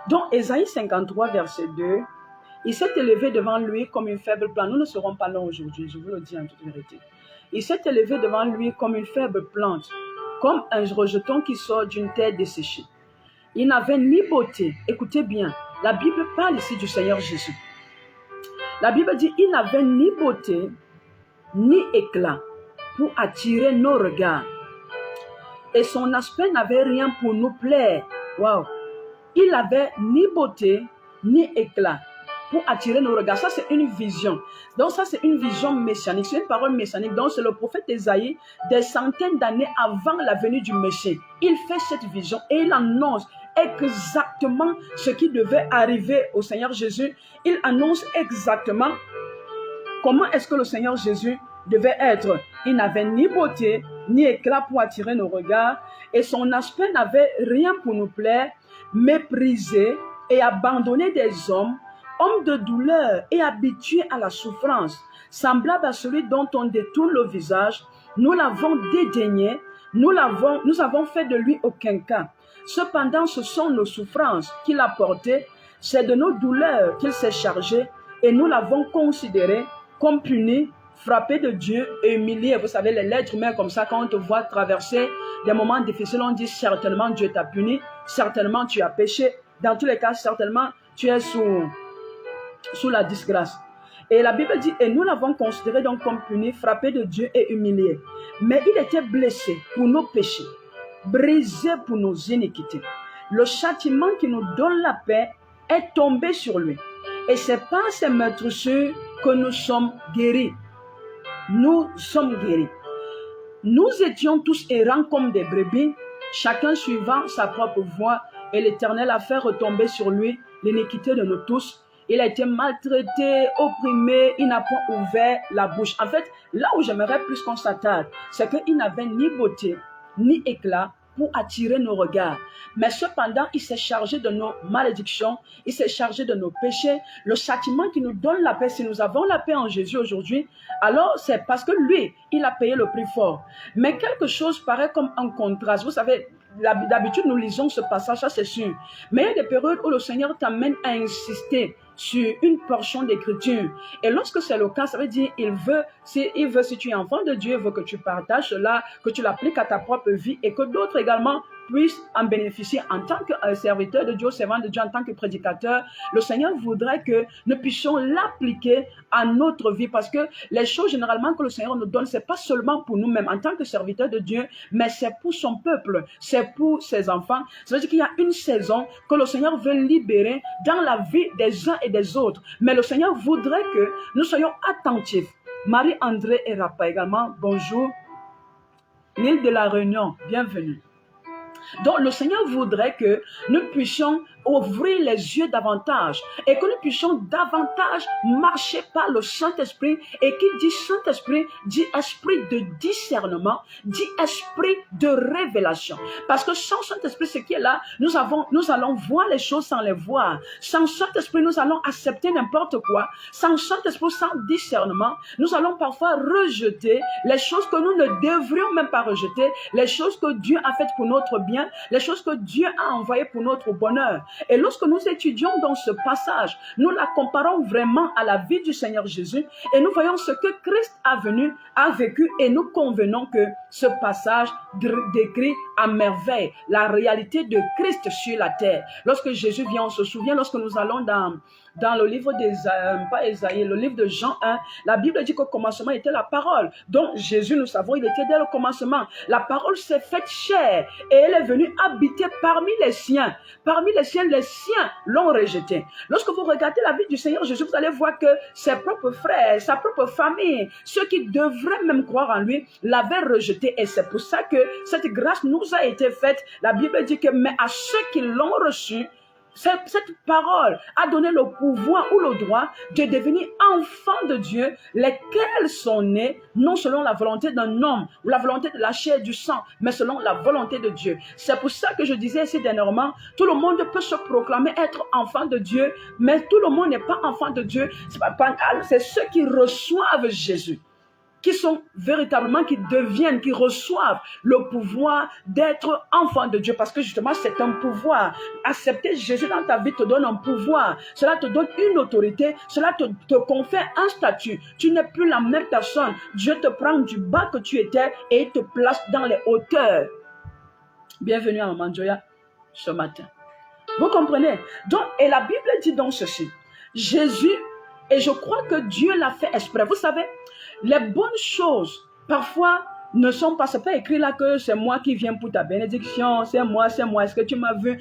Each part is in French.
Donc, Ésaïe 53, verset 2, il s'est élevé devant lui comme une faible plante. Nous ne serons pas là aujourd'hui, je vous le dis en toute vérité. Il s'est élevé devant lui comme une faible plante, comme un rejeton qui sort d'une terre desséchée. Il n'avait ni beauté. Écoutez bien, la Bible parle ici du Seigneur Jésus. La Bible dit, il n'avait ni beauté, ni éclat pour attirer nos regards. Et son aspect n'avait rien pour nous plaire. Waouh! Il n'avait ni beauté, ni éclat pour attirer nos regards. Ça, c'est une vision. Donc, ça, c'est une vision messianique. C'est une parole messianique. Donc, c'est le prophète Ésaïe, des centaines d'années avant la venue du Messie. Il fait cette vision et il annonce exactement ce qui devait arriver au Seigneur Jésus. Il annonce exactement comment est-ce que le Seigneur Jésus devait être. Il n'avait ni beauté, ni éclat pour attirer nos regards. Et son aspect n'avait rien pour nous plaire. Méprisé et abandonné des hommes, homme de douleur et habitué à la souffrance, semblable à celui dont on détourne le visage, nous l'avons dédaigné, nous avons fait de lui aucun cas. Cependant, ce sont nos souffrances qu'il a portées, c'est de nos douleurs qu'il s'est chargé, et nous l'avons considéré comme puni, frappé de Dieu et humilié. Vous savez, les lettres humaines comme ça, quand on te voit traverser des moments difficiles, on dit certainement Dieu t'a puni, certainement tu as péché. Dans tous les cas, certainement tu es sous la disgrâce. Et la Bible dit, et nous l'avons considéré donc comme puni, frappé de Dieu et humilié. Mais il était blessé pour nos péchés, brisé pour nos iniquités. Le châtiment qui nous donne la paix est tombé sur lui. Et c'est par ses meurtrissures que nous sommes guéris. Nous sommes guéris. Nous étions tous errants comme des brebis, chacun suivant sa propre voie, et l'Éternel a fait retomber sur lui l'iniquité de nous tous. Il a été maltraité, opprimé, il n'a pas ouvert la bouche. En fait, là où j'aimerais plus qu'on s'attarde, c'est qu'il n'avait ni beauté, ni éclat pour attirer nos regards. Mais cependant, il s'est chargé de nos malédictions, il s'est chargé de nos péchés. Le châtiment qui nous donne la paix, si nous avons la paix en Jésus aujourd'hui, alors c'est parce que lui, il a payé le prix fort. Mais quelque chose paraît comme un contraste. Vous savez, d'habitude, nous lisons ce passage, ça c'est sûr. Mais il y a des périodes où le Seigneur t'amène à insister sur une portion d'écriture. Et lorsque c'est le cas, ça veut dire il veut, si tu es enfant de Dieu, il veut que tu partages cela, que tu l'appliques à ta propre vie et que d'autres également puissent en bénéficier. En tant que serviteur de Dieu, servant de Dieu, en tant que prédicateur, le Seigneur voudrait que nous puissions l'appliquer à notre vie, parce que les choses généralement que le Seigneur nous donne, c'est pas seulement pour nous-mêmes en tant que serviteurs de Dieu, mais c'est pour son peuple, c'est pour ses enfants. Ça veut dire qu'il y a une saison que le Seigneur veut libérer dans la vie des uns et des autres, mais le Seigneur voudrait que nous soyons attentifs. Marie-André et Rapa également, bonjour. L'île de la Réunion, bienvenue. Donc le Seigneur voudrait que nous puissions ouvrir les yeux davantage et que nous puissions davantage marcher par le Saint-Esprit. Et qui dit Saint-Esprit, dit esprit de discernement, dit esprit de révélation. Parce que sans Saint-Esprit, ce qui est là, nous allons voir les choses sans les voir. Sans Saint-Esprit, nous allons accepter n'importe quoi. Sans Saint-Esprit, sans discernement, nous allons parfois rejeter les choses que nous ne devrions même pas rejeter, les choses que Dieu a faites pour notre bien, les choses que Dieu a envoyées pour notre bonheur. Et lorsque nous étudions dans ce passage, nous la comparons vraiment à la vie du Seigneur Jésus et nous voyons ce que Christ a vécu et nous convenons que ce passage décrit à merveille la réalité de Christ sur la terre. Lorsque Jésus vient, on se souvient, lorsque nous allons dans le livre le livre de Jean 1, la Bible dit qu'au commencement était la parole. Donc Jésus, nous savons, il était dès le commencement. La parole s'est faite chair et elle est venue habiter parmi les siens. Parmi les siens l'ont rejeté. Lorsque vous regardez la vie du Seigneur Jésus, vous allez voir que ses propres frères, sa propre famille, ceux qui devraient même croire en lui, l'avaient rejeté. Et c'est pour ça que cette grâce nous a été faite. La Bible dit que, mais à ceux qui l'ont reçu, cette parole a donné le pouvoir ou le droit de devenir enfants de Dieu, lesquels sont nés non selon la volonté d'un homme ou la volonté de la chair et du sang, mais selon la volonté de Dieu. C'est pour ça que je disais ici dernièrement, tout le monde peut se proclamer être enfant de Dieu, mais tout le monde n'est pas enfant de Dieu. C'est ceux qui reçoivent Jésus qui sont véritablement, qui deviennent, qui reçoivent le pouvoir d'être enfants de Dieu. Parce que justement, c'est un pouvoir. Accepter Jésus dans ta vie te donne un pouvoir. Cela te donne une autorité. Cela te confère un statut. Tu n'es plus la même personne. Dieu te prend du bas que tu étais et il te place dans les hauteurs. Bienvenue à Maman Joya ce matin. Vous comprenez? Donc, et la Bible dit donc ceci. Jésus, et je crois que Dieu l'a fait exprès. Vous savez, les bonnes choses, parfois, ne sont pas, c'est pas écrit là que c'est moi qui viens pour ta bénédiction, c'est moi, est-ce que tu m'as vu?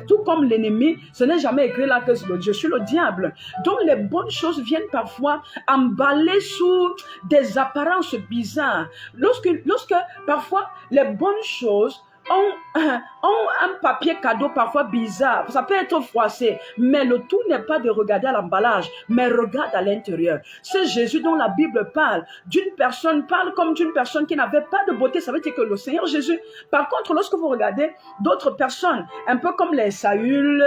Tout comme l'ennemi, ce n'est jamais écrit là que je suis le diable. Donc les bonnes choses viennent parfois emballées sous des apparences bizarres. Lorsque parfois les bonnes choses ont un papier cadeau parfois bizarre. Ça peut être froissé, mais le tout n'est pas de regarder à l'emballage, mais regarde à l'intérieur. C'est Jésus dont la Bible parle. Parle comme d'une personne qui n'avait pas de beauté. Ça veut dire que le Seigneur Jésus, par contre, lorsque vous regardez d'autres personnes, un peu comme les Saül,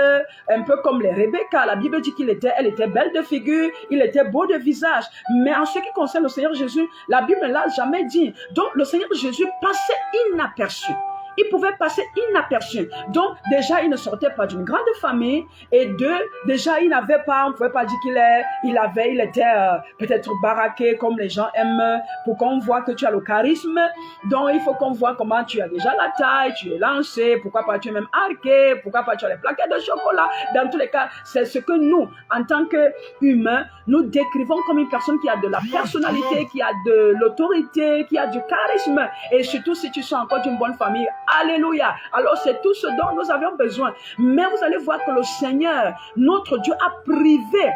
un peu comme les Rebecca, la Bible dit elle était belle de figure, il était beau de visage. Mais en ce qui concerne le Seigneur Jésus, la Bible ne l'a jamais dit. Donc le Seigneur Jésus passait inaperçu. Il pouvait passer inaperçu. Donc, déjà, il ne sortait pas d'une grande famille. Et deux, déjà, il n'avait pas, on ne pouvait pas dire il était peut-être baraqué comme les gens aiment pour qu'on voit que tu as le charisme. Donc, il faut qu'on voit comment tu as déjà la taille, tu es lancé, pourquoi pas tu es même arqué, pourquoi pas tu as les plaquettes de chocolat. Dans tous les cas, c'est ce que nous, en tant qu'humains, nous décrivons comme une personne qui a de la personnalité, qui a de l'autorité, qui a du charisme. Et surtout, si tu sens encore d'une bonne famille, alléluia. Alors c'est tout ce dont nous avions besoin. Mais vous allez voir que le Seigneur, notre Dieu, a privé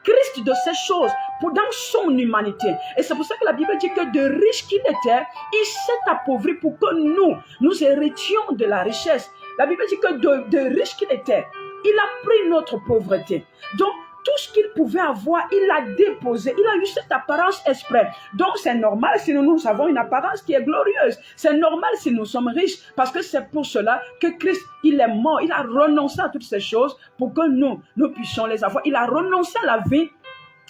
Christ de ces choses dans son humanité. Et c'est pour ça que la Bible dit que de riche qu'il était, il s'est appauvri pour que nous héritions de la richesse. La Bible dit que de riche qu'il était, il a pris notre pauvreté. Donc, tout ce qu'il pouvait avoir, il l'a déposé. Il a eu cette apparence exprès. Donc, c'est normal si nous avons une apparence qui est glorieuse. C'est normal si nous sommes riches. Parce que c'est pour cela que Christ, il est mort. Il a renoncé à toutes ces choses pour que nous puissions les avoir. Il a renoncé à la vie.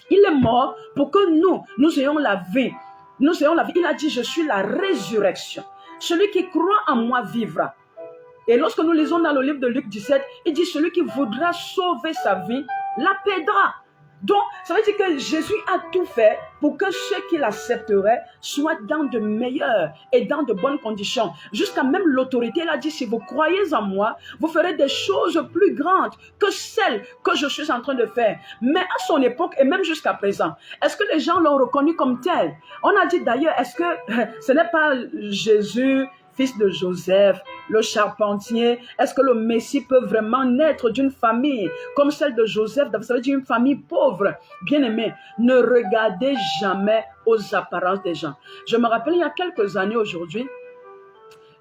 Il est mort pour que nous ayons la vie. Nous ayons la vie. Il a dit, je suis la résurrection. Celui qui croit en moi vivra. Et lorsque nous lisons dans le livre de Luc 17, il dit, celui qui voudra sauver sa vie, la perdra. Donc, ça veut dire que Jésus a tout fait pour que ceux qui l'accepteraient soient dans de meilleures et dans de bonnes conditions. Jusqu'à même l'autorité, il a dit, si vous croyez en moi, vous ferez des choses plus grandes que celles que je suis en train de faire. Mais à son époque, et même jusqu'à présent, est-ce que les gens l'ont reconnu comme tel? On a dit d'ailleurs, est-ce que ce n'est pas Jésus, fils de Joseph, le charpentier? Est-ce que le Messie peut vraiment naître d'une famille comme celle de Joseph? Ça veut dire une famille pauvre. Bien-aimé, ne regardez jamais aux apparences des gens. Je me rappelle il y a quelques années aujourd'hui,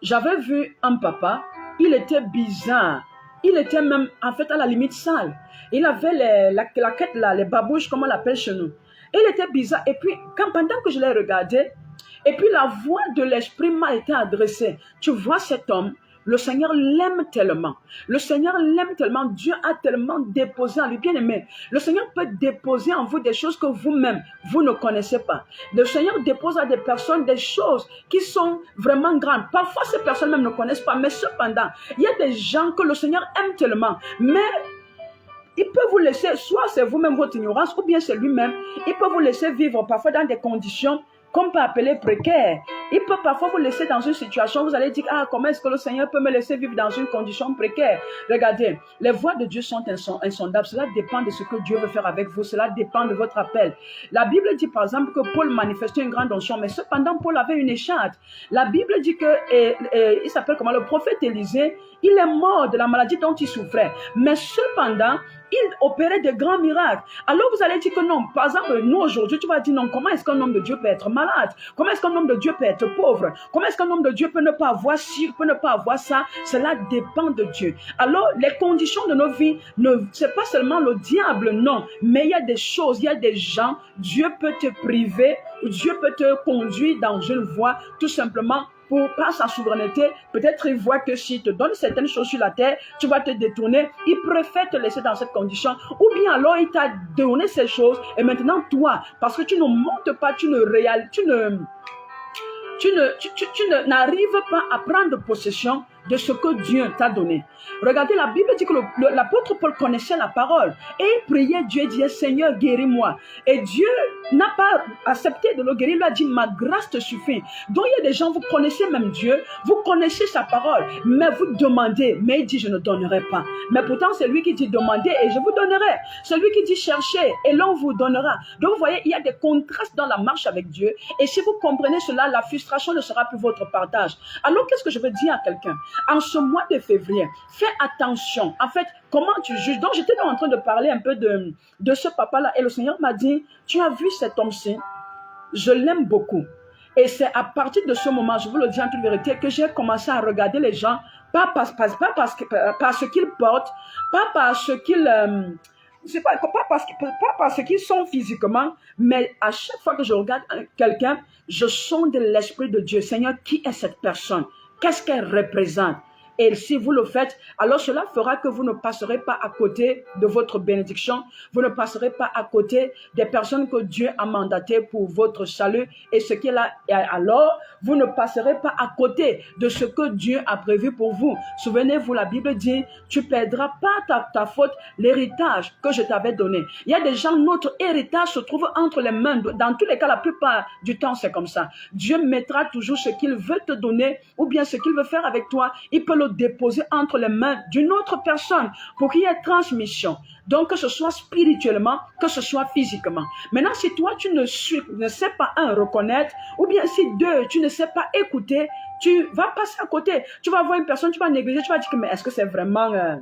j'avais vu un papa, il était bizarre. Il était même en fait à la limite sale. Il avait la quête là, les babouches comme on l'appelle chez nous. Il était bizarre. Et puis, pendant que je l'ai regardé, et puis la voix de l'esprit m'a été adressée. Tu vois cet homme, le Seigneur l'aime tellement. Le Seigneur l'aime tellement. Dieu a tellement déposé en lui. Bien aimé, le Seigneur peut déposer en vous des choses que vous-même, vous ne connaissez pas. Le Seigneur dépose à des personnes des choses qui sont vraiment grandes. Parfois, ces personnes même ne connaissent pas. Mais cependant, il y a des gens que le Seigneur aime tellement. Mais il peut vous laisser, soit c'est vous-même votre ignorance, ou bien c'est lui-même. Il peut vous laisser vivre parfois dans des conditions qu'on peut appeler précaire. Il peut parfois vous laisser dans une situation, vous allez dire, comment est-ce que le Seigneur peut me laisser vivre dans une condition précaire? Regardez, les voies de Dieu sont insondables. Cela dépend de ce que Dieu veut faire avec vous. Cela dépend de votre appel. La Bible dit par exemple que Paul manifestait une grande onction, mais cependant Paul avait une écharpe. La Bible dit que, il s'appelle comment? Le prophète Élisée, il est mort de la maladie dont il souffrait. Mais cependant, il opérait de grands miracles. Alors vous allez dire que non. Par exemple, nous aujourd'hui, tu vas dire non. Comment est-ce qu'un homme de Dieu peut être malade? Comment est-ce qu'un homme de Dieu peut être pauvre? Comment est-ce qu'un homme de Dieu peut ne pas avoir ci, peut ne pas avoir ça? Cela dépend de Dieu. Alors, les conditions de nos vies, c'est pas seulement le diable, non. Mais il y a des choses, il y a des gens, Dieu peut te priver, Dieu peut te conduire dans une voie tout simplement par sa souveraineté, peut-être il voit que s'il te donne certaines choses sur la terre, tu vas te détourner. Il préfère te laisser dans cette condition. Ou bien alors il t'a donné ces choses et maintenant toi, parce que tu ne montes pas, tu n'arrives pas à prendre possession de ce que Dieu t'a donné. Regardez, la Bible dit que l'apôtre Paul connaissait la parole et il priait Dieu, disait Seigneur, guéris-moi. Et Dieu n'a pas accepté de le guérir, il lui a dit ma grâce te suffit. Donc il y a des gens, vous connaissez même Dieu, vous connaissez sa parole, mais vous demandez, mais il dit je ne donnerai pas. Mais pourtant c'est lui qui dit demandez et je vous donnerai. C'est lui qui dit cherchez et l'on vous donnera. Donc vous voyez, il y a des contrastes dans la marche avec Dieu et si vous comprenez cela, la frustration ne sera plus votre partage. Alors qu'est-ce que je veux dire à quelqu'un? En ce mois de février, fais attention. En fait, comment tu juges? Donc, j'étais en train de parler un peu de ce papa-là. Et le Seigneur m'a dit, tu as vu cet homme-ci? Je l'aime beaucoup. Et c'est à partir de ce moment, je vous le dis en toute vérité, que j'ai commencé à regarder les gens, pas par ce qu'ils portent, pas par ce qu'ils... pas parce qu'ils sont physiquement, mais à chaque fois que je regarde quelqu'un, je sonde l'Esprit de Dieu. Seigneur, qui est cette personne? Qu'est-ce qu'elle représente? Et si vous le faites, alors cela fera que vous ne passerez pas à côté de votre bénédiction. Vous ne passerez pas à côté des personnes que Dieu a mandatées pour votre salut. Et ce qu'il a, alors, vous ne passerez pas à côté de ce que Dieu a prévu pour vous. Souvenez-vous, la Bible dit, tu ne perdras pas ta faute l'héritage que je t'avais donné. Il y a des gens, notre héritage se trouve entre les mains. Dans tous les cas, la plupart du temps, c'est comme ça. Dieu mettra toujours ce qu'il veut te donner ou bien ce qu'il veut faire avec toi. Il peut le déposer entre les mains d'une autre personne pour qu'il y ait transmission. Donc, que ce soit spirituellement, que ce soit physiquement. Maintenant, si toi, tu ne sais pas reconnaître, ou bien si deux, tu ne sais pas écouter, tu vas passer à côté. Tu vas voir une personne, tu vas négliger, tu vas dire que mais est-ce que c'est vraiment...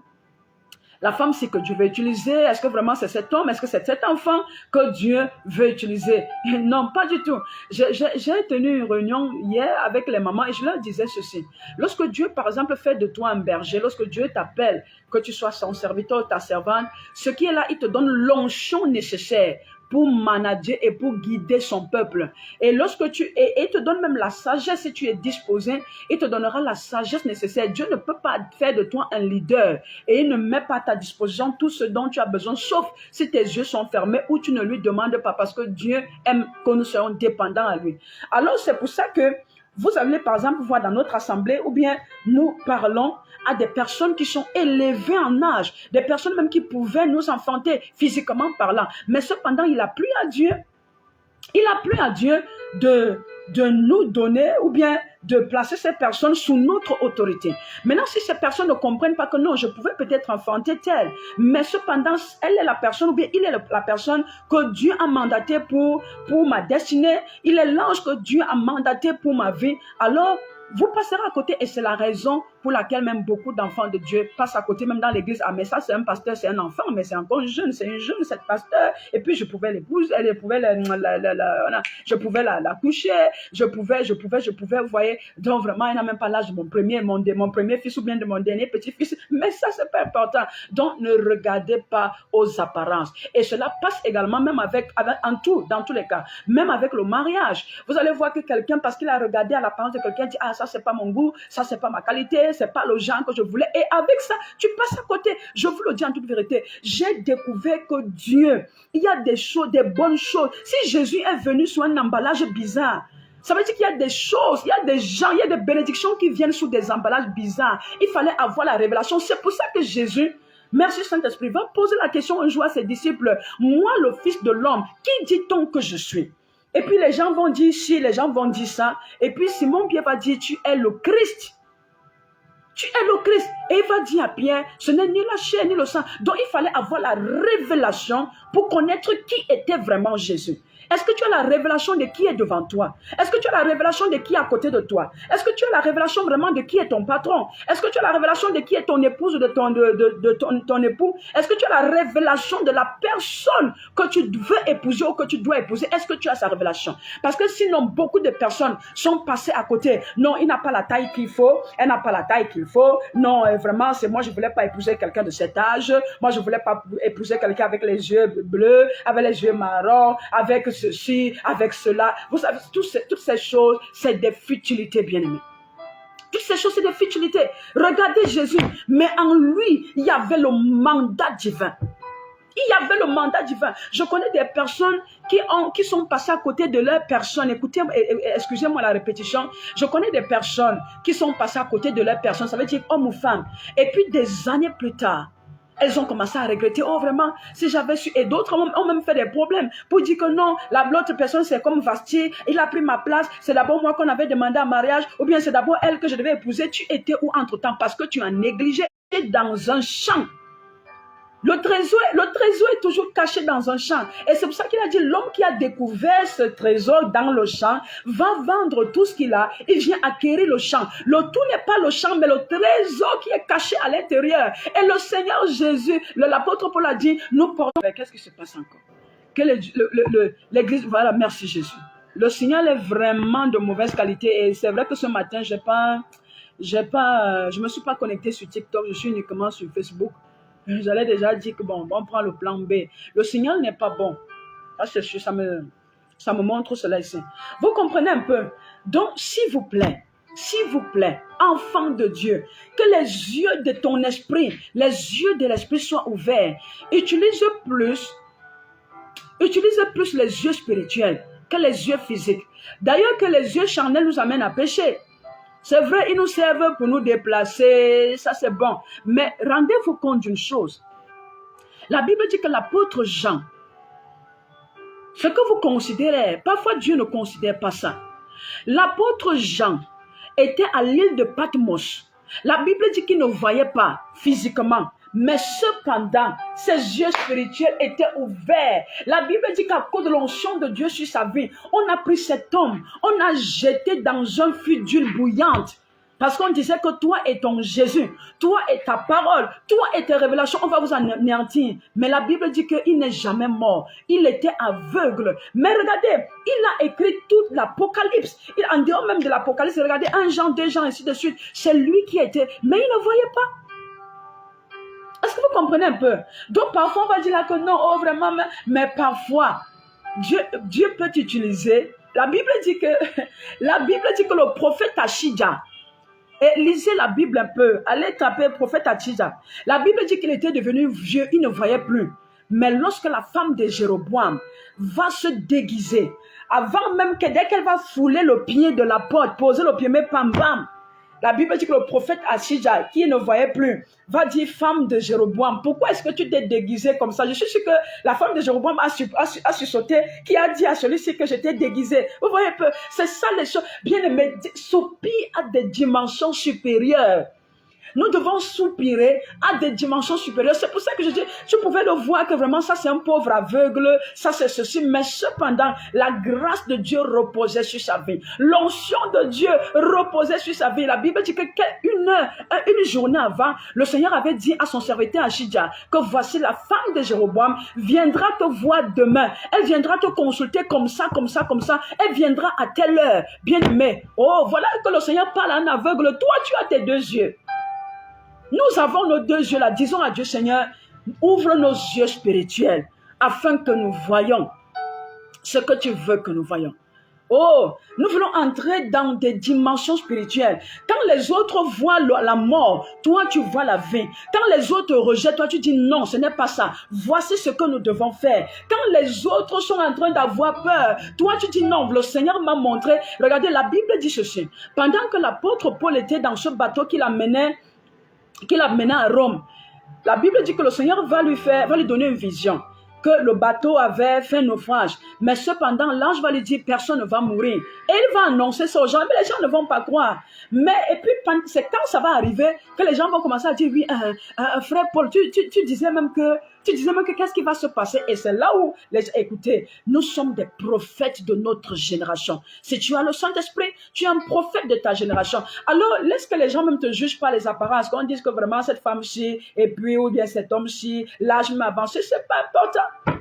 la femme, c'est que Dieu veut utiliser. Est-ce que vraiment c'est cet homme? Est-ce que c'est cet enfant que Dieu veut utiliser? Non, pas du tout. J'ai tenu une réunion hier avec les mamans et je leur disais ceci. Lorsque Dieu, par exemple, fait de toi un berger, lorsque Dieu t'appelle, que tu sois son serviteur, ta servante, ce qui est là, il te donne l'onction nécessaire pour manager et pour guider son peuple. Et lorsque et te donne même la sagesse, si tu es disposé, il te donnera la sagesse nécessaire. Dieu ne peut pas faire de toi un leader et il ne met pas à ta disposition tout ce dont tu as besoin, sauf si tes yeux sont fermés ou tu ne lui demandes pas parce que Dieu aime que nous soyons dépendants à lui. Alors c'est pour ça que vous allez par exemple voir dans notre assemblée ou bien nous parlons à des personnes qui sont élevées en âge, des personnes même qui pouvaient nous enfanter physiquement parlant. Mais cependant, il a plu à Dieu. Il a plu à Dieu de nous donner ou bien de placer ces personnes sous notre autorité. Maintenant, si ces personnes ne comprennent pas que non, je pouvais peut-être enfanter telle, mais cependant, elle est la personne ou bien il est la personne que Dieu a mandatée pour ma destinée, il est l'ange que Dieu a mandaté pour ma vie, alors vous passerez à côté et c'est la raison pour laquelle même beaucoup d'enfants de Dieu passent à côté, même dans l'église. Ah, mais ça, c'est un pasteur, c'est un enfant, mais c'est encore jeune, c'est une jeune, cette pasteur. Et puis, je pouvais l'épouser, je pouvais la coucher, je pouvais, vous voyez. Donc, vraiment, il n'a même pas l'âge de mon premier fils ou bien de mon dernier petit-fils. Mais ça, c'est pas important. Donc, ne regardez pas aux apparences. Et cela passe également, même dans tous les cas, même avec le mariage. Vous allez voir que quelqu'un, parce qu'il a regardé à l'apparence de quelqu'un, dit, ah, ça, c'est pas mon goût, ça, c'est pas ma qualité, c'est pas le genre que je voulais. Et avec ça, tu passes à côté. Je vous le dis en toute vérité. J'ai découvert que Dieu, il y a des choses, des bonnes choses. Si Jésus est venu sur un emballage bizarre, ça veut dire qu'il y a des choses, il y a des gens, il y a des bénédictions qui viennent sous des emballages bizarres. Il fallait avoir la révélation. C'est pour ça que Jésus, merci Saint-Esprit, va poser la question un jour à ses disciples. Moi, le Fils de l'homme, qui dit-on que je suis? Et puis les gens vont dire ci, les gens vont dire ça. Et puis Simon-Pierre va dire, tu es le Christ. Tu es le Christ. Et il va dire à Pierre, ce n'est ni la chair ni le sang. Donc il fallait avoir la révélation pour connaître qui était vraiment Jésus. Est-ce que tu as la révélation de qui est devant toi? Est-ce que tu as la révélation de qui est à côté de toi? Est-ce que tu as la révélation vraiment de qui est ton patron? Est-ce que tu as la révélation de qui est ton épouse ou de ton époux? Est-ce que tu as la révélation de la personne que tu veux épouser ou que tu dois épouser? Est-ce que tu as sa révélation? Parce que sinon, beaucoup de personnes sont passées à côté. Non, il n'a pas la taille qu'il faut. Elle n'a pas la taille qu'il faut. Non, vraiment, c'est moi, je ne voulais pas épouser quelqu'un de cet âge. Moi, je ne voulais pas épouser quelqu'un avec les yeux bleus, avec les yeux marrons, avec ceci, avec cela. Vous savez, toutes ces choses, c'est des futilités, bien-aimés. Toutes ces choses, c'est des futilités. Regardez Jésus, mais en lui, il y avait le mandat divin. Il y avait le mandat divin. Je connais des personnes qui sont passées à côté de leur personne. Écoutez, excusez-moi la répétition. Je connais des personnes qui sont passées à côté de leur personne. Ça veut dire homme ou femme. Et puis des années plus tard, elles ont commencé à regretter. Oh vraiment, si j'avais su. Et d'autres ont même fait des problèmes pour dire que non, l'autre personne c'est comme Vasti. Il a pris ma place. C'est d'abord moi qu'on avait demandé en mariage. Ou bien c'est d'abord elle que je devais épouser. Tu étais où entre-temps? Parce que tu as négligé dans un champ. Le trésor est toujours caché dans un champ. Et c'est pour ça qu'il a dit, l'homme qui a découvert ce trésor dans le champ va vendre tout ce qu'il a. Il vient acquérir le champ. Le tout n'est pas le champ, mais le trésor qui est caché à l'intérieur. Et le Seigneur Jésus, l'apôtre Paul a dit, nous portons... Qu'est-ce qui se passe encore? Que l'église... Voilà, merci Jésus. Le signal est vraiment de mauvaise qualité. Et c'est vrai que ce matin, je me suis pas connecté sur TikTok. Je suis uniquement sur Facebook. J'allais déjà dire que bon, on prend le plan B. Le signal n'est pas bon. Ça me montre cela ici. Vous comprenez un peu? Donc, s'il vous plaît, enfant de Dieu, que les yeux de ton esprit, les yeux de l'esprit soient ouverts. Utilise plus les yeux spirituels que les yeux physiques. D'ailleurs, que les yeux charnels nous amènent à pécher. C'est vrai, ils nous servent pour nous déplacer, ça c'est bon. Mais rendez-vous compte d'une chose. La Bible dit que l'apôtre Jean, ce que vous considérez, parfois Dieu ne considère pas ça. L'apôtre Jean était à l'île de Patmos. La Bible dit qu'il ne voyait pas physiquement. Mais cependant, ses yeux spirituels étaient ouverts. La Bible dit qu'à cause de l'onction de Dieu sur sa vie, on a pris cet homme, on a jeté dans un fût d'huile bouillante. Parce qu'on disait que toi et ton Jésus, toi et ta parole, toi et tes révélations, on va vous anéantir. Mais la Bible dit qu'il n'est jamais mort. Il était aveugle. Mais regardez, il a écrit toute l'Apocalypse. En dehors même de l'Apocalypse, regardez 1 Jean, 2 Jean, ainsi de suite. C'est lui qui était. Mais il ne voyait pas. Est-ce que vous comprenez un peu? Donc parfois on va dire là que non, oh vraiment, mais parfois Dieu peut t'utiliser. La Bible dit que le prophète Achija, et lisez la Bible un peu, allez taper prophète Achija. La Bible dit qu'il était devenu vieux, il ne voyait plus. Mais lorsque la femme de Jéroboam va se déguiser, avant même que dès qu'elle va fouler le pied de la porte, poser le pied, mais bam bam. La Bible dit que le prophète Achija, qui ne voyait plus, va dire, femme de Jéroboam, pourquoi est-ce que tu t'es déguisée comme ça? Je suis sûr que la femme de Jéroboam a sursauté, qui a dit à celui-ci que j'étais déguisée. Vous voyez un peu, c'est ça les choses. Bien aimé, soupir à des dimensions supérieures. Nous devons soupirer à des dimensions supérieures. C'est pour ça que je dis, tu pouvais le voir que vraiment ça c'est un pauvre aveugle, ça c'est ceci, mais cependant la grâce de Dieu reposait sur sa vie. L'onction de Dieu reposait sur sa vie. La Bible dit que une journée avant, le Seigneur avait dit à son serviteur Achija que voici la femme de Jéroboam viendra te voir demain. Elle viendra te consulter comme ça. Elle viendra à telle heure. Bien aimé. Oh, voilà que le Seigneur parle à un aveugle. Toi, tu as tes deux yeux. Nous avons nos deux yeux là. Disons à Dieu, Seigneur, ouvre nos yeux spirituels afin que nous voyions ce que tu veux que nous voyions. Oh, nous voulons entrer dans des dimensions spirituelles. Quand les autres voient la mort, toi tu vois la vie. Quand les autres rejettent, toi tu dis non, ce n'est pas ça. Voici ce que nous devons faire. Quand les autres sont en train d'avoir peur, toi tu dis non, le Seigneur m'a montré. Regardez, la Bible dit ceci. Pendant que l'apôtre Paul était dans ce bateau qu'il amenait à Rome, la Bible dit que le Seigneur va lui donner une vision, que le bateau avait fait naufrage, mais cependant l'ange va lui dire personne ne va mourir, et il va annoncer ça aux gens, mais les gens ne vont pas croire. Et puis c'est quand ça va arriver que les gens vont commencer à dire oui, frère Paul, tu disais même que qu'est-ce qui va se passer? Et c'est là où, écoutez, nous sommes des prophètes de notre génération. Si tu as le Saint-Esprit, tu es un prophète de ta génération. Alors, laisse que les gens même te jugent par les apparences, qu'on dise que vraiment cette femme-ci, et puis ou bien cet homme-ci, l'âge m'a avancé, c'est pas important.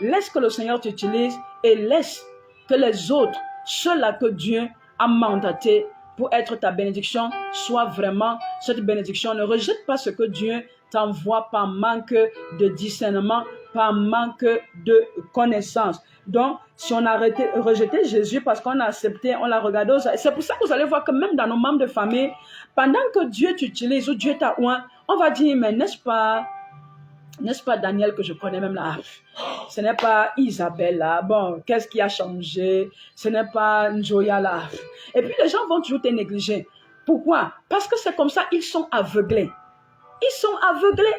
Laisse que le Seigneur t'utilise et laisse que les autres, ceux-là que Dieu a mandatés pour être ta bénédiction, soient vraiment cette bénédiction. Ne rejette pas ce que Dieu t'envoie par manque de discernement, par manque de connaissance. Donc, si on a rejeté Jésus parce qu'on a accepté, on l'a regardé, c'est pour ça que vous allez voir que même dans nos membres de famille, pendant que Dieu t'utilise ou Dieu t'a oint, on va dire, mais n'est-ce pas Daniel que je connais même là? Ce n'est pas Isabelle là. Bon, qu'est-ce qui a changé? Ce n'est pas Njoya là. Et puis les gens vont toujours te négliger. Pourquoi? Parce que c'est comme ça, ils sont aveuglés. Ils sont aveuglés.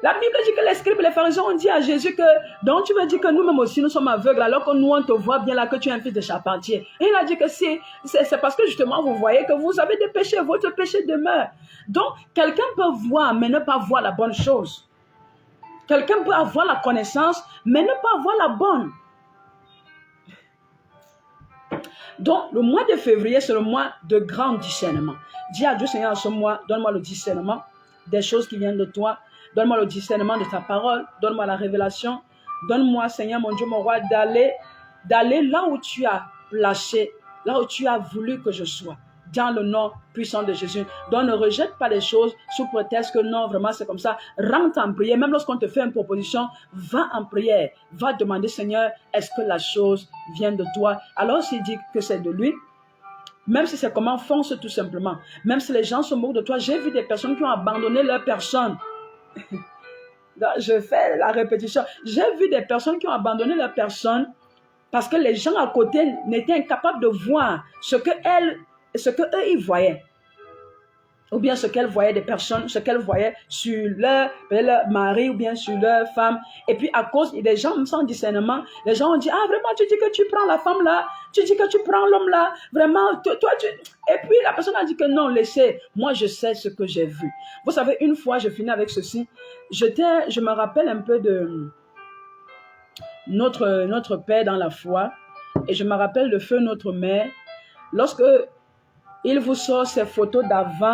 La Bible dit que les scribes et les pharisiens ont dit à Jésus que, donc tu veux dire que nous-mêmes aussi nous sommes aveugles alors que nous on te voit bien là que tu es un fils de charpentier. Et il a dit que c'est parce que justement vous voyez que vous avez des péchés, votre péché demeure. Donc quelqu'un peut voir mais ne pas voir la bonne chose. Quelqu'un peut avoir la connaissance, mais ne pas avoir la bonne. Donc, le mois de février, c'est le mois de grand discernement. Dis à Dieu, Seigneur, en ce mois, donne-moi le discernement des choses qui viennent de toi. Donne-moi le discernement de ta parole. Donne-moi la révélation. Donne-moi, Seigneur, mon Dieu, mon roi, d'aller là où tu as placé, là où tu as voulu que je sois. Dans le nom puissant de Jésus. Donc ne rejette pas les choses sous prétexte que non, vraiment c'est comme ça. Rentre en prière. Même lorsqu'on te fait une proposition, va en prière. Va demander, Seigneur, est-ce que la chose vient de toi? Alors s'il dit que c'est de lui, même si c'est comment, fonce tout simplement. Même si les gens se moquent de toi, j'ai vu des personnes qui ont abandonné leur personne. Je fais la répétition. J'ai vu des personnes qui ont abandonné leur personne parce que les gens à côté n'étaient incapables de voir ce que eux ils voyaient, ou bien ce qu'elles voyaient des personnes, ce qu'elles voyaient sur leur mari ou bien sur leur femme. Et puis à cause des gens sans discernement, les gens ont dit, ah vraiment tu dis que tu prends la femme là, tu dis que tu prends l'homme là, vraiment toi tu... Et puis la personne a dit que non, laissez, moi je sais ce que j'ai vu. Vous savez, une fois je finis avec ceci, je me rappelle un peu de notre père dans la foi, et je me rappelle de feu notre mère, lorsque il vous sort ces photos avant.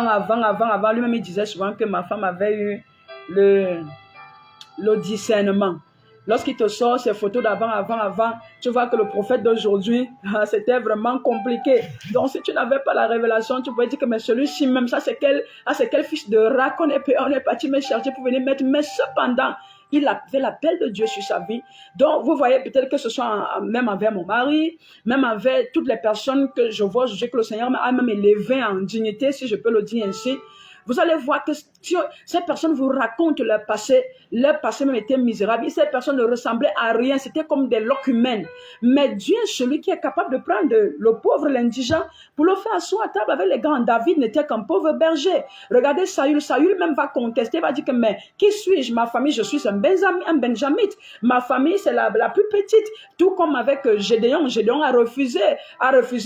Lui-même, il disait souvent que ma femme avait eu le discernement. Lorsqu'il te sort ces photos d'avant, tu vois que le prophète d'aujourd'hui, c'était vraiment compliqué. Donc, si tu n'avais pas la révélation, tu pouvais dire que mais celui-ci, même ça, c'est quel fils de rat qu'on est parti me chercher pour venir mettre. Mais cependant, il avait l'appel de Dieu sur sa vie. Donc, vous voyez peut-être que ce soit même envers mon mari, même envers toutes les personnes que je vois, je sais que le Seigneur a même élevé en dignité, si je peux le dire ainsi. Vous allez voir que ces personnes vous racontent leur passé même était misérable. Ces personnes ne ressemblaient à rien, c'était comme des loques humaines. Mais Dieu est celui qui est capable de prendre le pauvre, l'indigent, pour le faire asseoir à table avec les grands. David n'était qu'un pauvre berger. Regardez Saül même va contester, va dire que mais qui suis-je? Ma famille, je suis un benjamite. Ma famille, c'est la plus petite. Tout comme avec Gédéon a refusé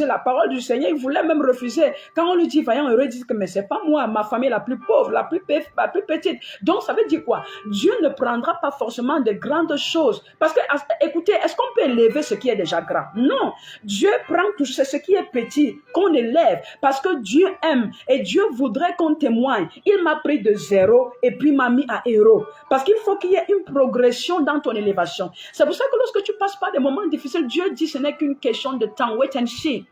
la parole du Seigneur. Il voulait même refuser. Quand on lui dit, voyons heureux, il dit que mais c'est pas moi, ma famille la plus pauvre, la plus petite. Donc ça veut dire quoi? Dieu ne prendra pas forcément de grandes choses. Parce que, écoutez, est-ce qu'on peut élever ce qui est déjà grand? Non. Dieu prend tout ce qui est petit, qu'on élève, parce que Dieu aime et Dieu voudrait qu'on témoigne. Il m'a pris de 0 et puis m'a mis à héros. Parce qu'il faut qu'il y ait une progression dans ton élévation. C'est pour ça que lorsque tu passes par des moments difficiles, Dieu dit ce n'est qu'une question de temps. Wait and see.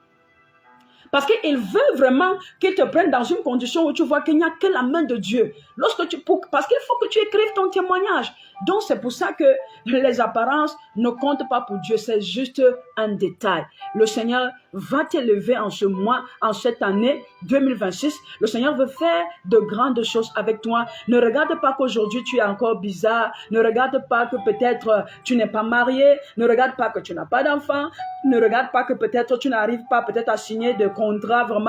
Parce qu'il veut vraiment qu'il te prenne dans une condition où tu vois qu'il n'y a que la main de Dieu. Parce qu'il faut que tu écrives ton témoignage. Donc c'est pour ça que les apparences ne comptent pas pour Dieu. C'est juste un détail. Le Seigneur va t'élever en ce mois, en cette année 2026. Le Seigneur veut faire de grandes choses avec toi. Ne regarde pas qu'aujourd'hui tu es encore bizarre. Ne regarde pas que peut-être tu n'es pas marié. Ne regarde pas que tu n'as pas d'enfant. Ne regarde pas que peut-être tu n'arrives pas peut-être à signer de contrat vraiment